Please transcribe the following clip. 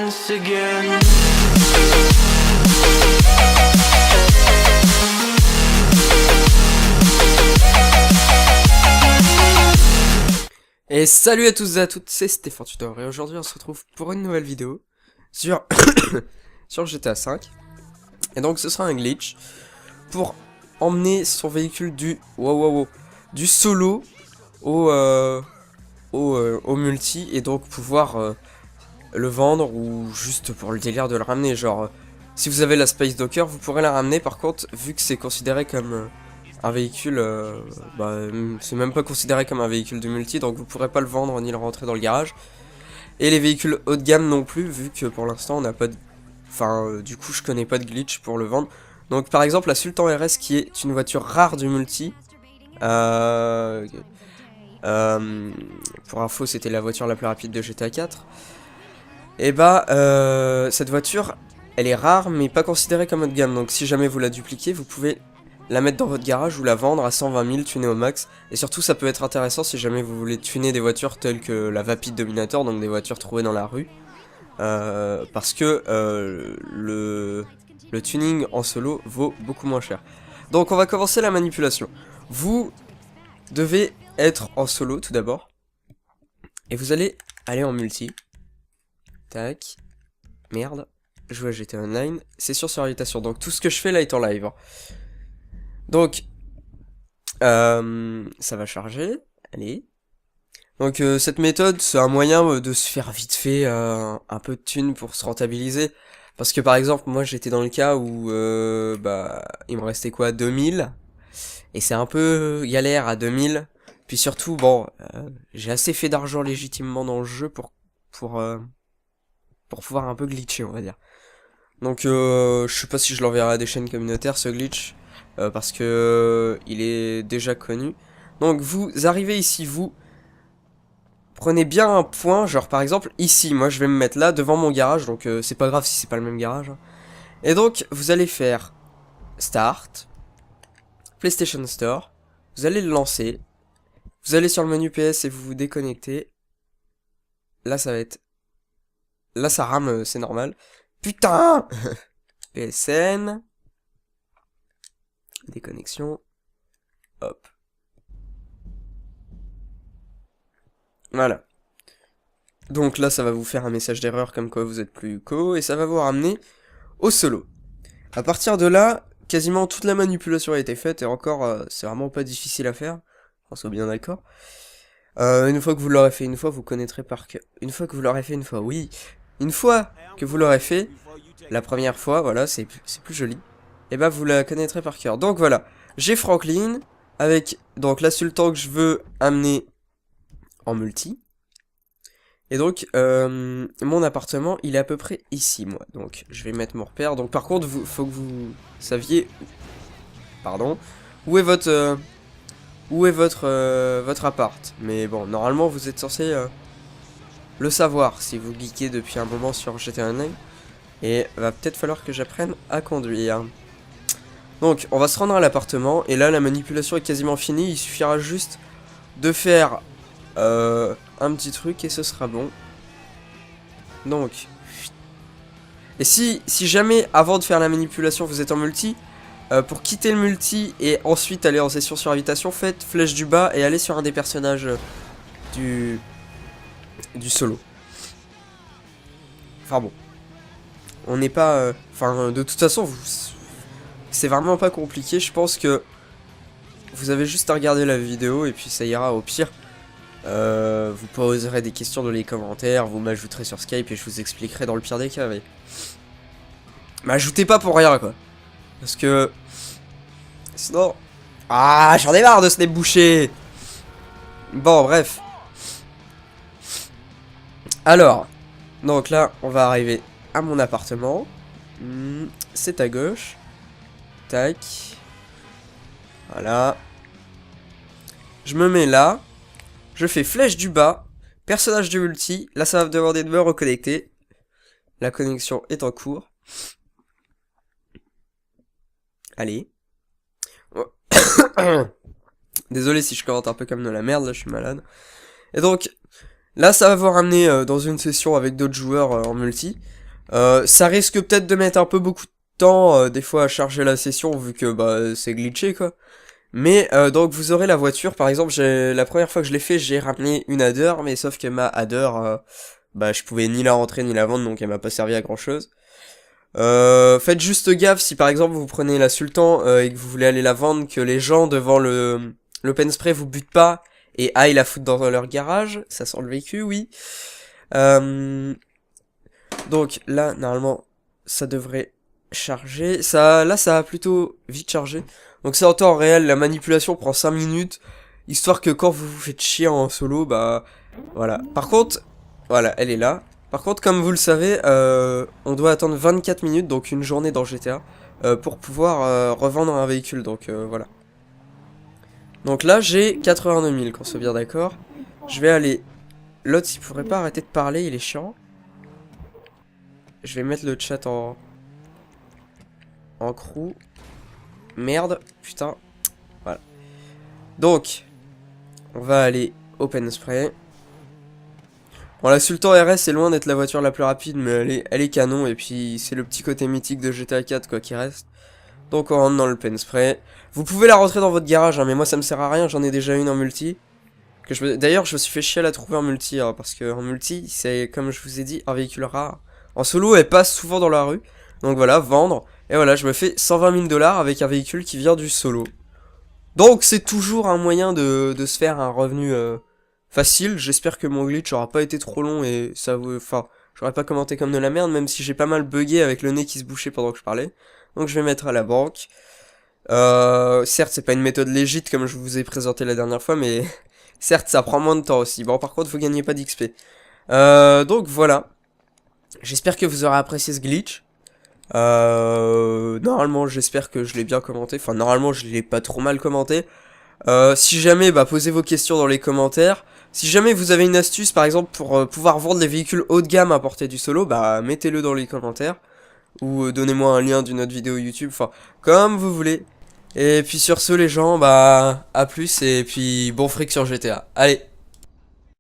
once again. Et salut à tous et à toutes, c'est Stéphane Tutor et aujourd'hui on se retrouve pour une nouvelle vidéo sur sur GTA V. Et donc ce sera un glitch pour emmener son véhicule du du solo au multi et donc pouvoir le vendre ou juste pour le délire de le ramener. Genre si vous avez la Space Docker vous pourrez la ramener, par contre vu que c'est considéré comme un véhicule, c'est même pas considéré comme un véhicule de multi, donc vous pourrez pas le vendre ni le rentrer dans le garage. Et les véhicules haut de gamme non plus, vu que pour l'instant on n'a pas de... du coup je connais pas de glitch pour le vendre. Donc par exemple la Sultan RS qui est une voiture rare du multi, pour info c'était la voiture la plus rapide de GTA 4. Et cette voiture elle est rare mais pas considérée comme haut de gamme, donc si jamais vous la dupliquez vous pouvez la mettre dans votre garage ou la vendre à 120 000 tunée au max. Et surtout ça peut être intéressant si jamais vous voulez tuner des voitures telles que la Vapid Dominator, donc des voitures trouvées dans la rue, parce que le tuning en solo vaut beaucoup moins cher. Donc on va commencer la manipulation. Vous devez être en solo tout d'abord, et vous allez aller en multi. Tac, merde, jouer à GTA Online, c'est sur invitation, donc tout ce que je fais là est en live, hein. Donc, ça va charger, allez. Donc cette méthode, c'est un moyen de se faire vite fait un peu de thunes pour se rentabiliser. Parce que par exemple, moi j'étais dans le cas où, il me restait quoi, 2000. Et c'est un peu galère à 2000. Puis surtout, j'ai assez fait d'argent légitimement dans le jeu pour pouvoir un peu glitcher, on va dire. Donc je sais pas si je l'enverrai à des chaînes communautaires ce glitch. Parce que il est déjà connu. Donc vous arrivez ici, vous prenez bien un point, genre par exemple ici, moi je vais me mettre là devant mon garage, donc c'est pas grave si c'est pas le même garage, hein. Et donc vous allez faire Start, PlayStation Store, vous allez le lancer, vous allez sur le menu PS et vous vous déconnectez. Là ça va être... Là ça rame, c'est normal. Putain PSN... Déconnexion. Hop. Voilà. Donc là, ça va vous faire un message d'erreur comme quoi vous êtes plus co, et ça va vous ramener au solo. À partir de là, quasiment toute la manipulation a été faite, et encore, c'est vraiment pas difficile à faire. On soit bien d'accord. Une fois que vous l'aurez fait une fois, vous connaîtrez par cœur. Une fois que vous l'aurez fait une fois, oui. Une fois que vous l'aurez fait, la première fois, voilà, c'est plus joli. Et vous la connaîtrez par cœur. Donc voilà, j'ai Franklin, avec donc la Sultan que je veux amener en multi. Et donc, mon appartement, il est à peu près ici, moi. Donc, je vais mettre mon repère. Donc, par contre, faut que vous saviez... Pardon. Où est votre appart. Mais bon, normalement, vous êtes censé le savoir si vous geekez depuis un moment sur GTA Online. Et va peut-être falloir que j'apprenne à conduire. Donc, on va se rendre à l'appartement. Et là, la manipulation est quasiment finie. Il suffira juste de faire... un petit truc et ce sera bon. Donc, et si jamais avant de faire la manipulation vous êtes en multi, pour quitter le multi et ensuite aller en session sur invitation, faites flèche du bas et allez sur un des personnages du solo. Enfin bon, on n'est pas, de toute façon c'est vraiment pas compliqué. Je pense que vous avez juste à regarder la vidéo et puis ça ira. Au pire vous poserez des questions dans les commentaires, vous m'ajouterez sur Skype et je vous expliquerai dans le pire des cas. Mais m'ajoutez pas pour rien quoi, parce que sinon... Ah, j'en ai marre de ce nez bouché. Bon bref. Alors, donc là on va arriver à mon appartement. C'est à gauche. Tac. Voilà. Je me mets là. Je fais flèche du bas, personnage du multi, là ça va me demander de me reconnecter. La connexion est en cours. Allez. Désolé si je commente un peu comme de la merde, là je suis malade. Et donc, là ça va vous ramener dans une session avec d'autres joueurs en multi. Ça risque peut-être de mettre un peu beaucoup de temps, des fois, à charger la session, vu que bah c'est glitché, quoi. Mais donc vous aurez la voiture, par exemple, la première fois que je l'ai fait, j'ai ramené une Adder, mais sauf que ma Adder, bah je pouvais ni la rentrer ni la vendre, donc elle m'a pas servi à grand chose. Faites juste gaffe si par exemple vous prenez la Sultan et que vous voulez aller la vendre, que les gens devant l'open spray vous butent pas et aillent la foutre dans leur garage, ça sent le vécu, oui. Euh, donc là, normalement, ça devrait charger. Là, ça a plutôt vite chargé. Donc c'est en temps réel, la manipulation prend 5 minutes, histoire que quand vous vous faites chier en solo, bah voilà. Par contre, voilà, elle est là. Par contre, comme vous le savez, on doit attendre 24 minutes, donc une journée dans GTA, pour pouvoir revendre un véhicule, donc voilà. Donc là, j'ai 82 000, qu'on soit bien d'accord. Je vais aller... L'autre, il pourrait pas arrêter de parler, il est chiant. Je vais mettre le chat en crew. Merde, putain. Voilà. Donc, on va aller open spray. Bon, la Sultan RS est loin d'être la voiture la plus rapide, mais elle est canon, et puis c'est le petit côté mythique de GTA 4 quoi qui reste. Donc on rentre dans l'open spray. Vous pouvez la rentrer dans votre garage, hein, mais moi ça me sert à rien, j'en ai déjà une en multi. D'ailleurs, je me suis fait chier à la trouver en multi, hein, parce que en multi, c'est comme je vous ai dit, un véhicule rare. En solo, elle passe souvent dans la rue. Donc voilà, vendre. Et voilà, je me fais 120 000 dollars avec un véhicule qui vient du solo. Donc c'est toujours un moyen de se faire un revenu facile. J'espère que mon glitch aura pas été trop long et ça vous... Enfin, j'aurais pas commenté comme de la merde, même si j'ai pas mal bugué avec le nez qui se bouchait pendant que je parlais. Donc je vais mettre à la banque. Certes, c'est pas une méthode légite comme je vous ai présenté la dernière fois, mais certes, ça prend moins de temps aussi. Bon, par contre, vous gagnez pas d'XP. Donc voilà. J'espère que vous aurez apprécié ce glitch. Normalement, j'espère que je l'ai bien commenté. Enfin, normalement, je l'ai pas trop mal commenté. Si jamais, bah, posez vos questions dans les commentaires. Si jamais vous avez une astuce, par exemple, pour pouvoir vendre les véhicules haut de gamme à portée du solo, bah, mettez-le dans les commentaires. Ou donnez-moi un lien d'une autre vidéo YouTube. Enfin, comme vous voulez. Et puis sur ce, les gens, bah, à plus. Et puis, bon fric sur GTA. Allez!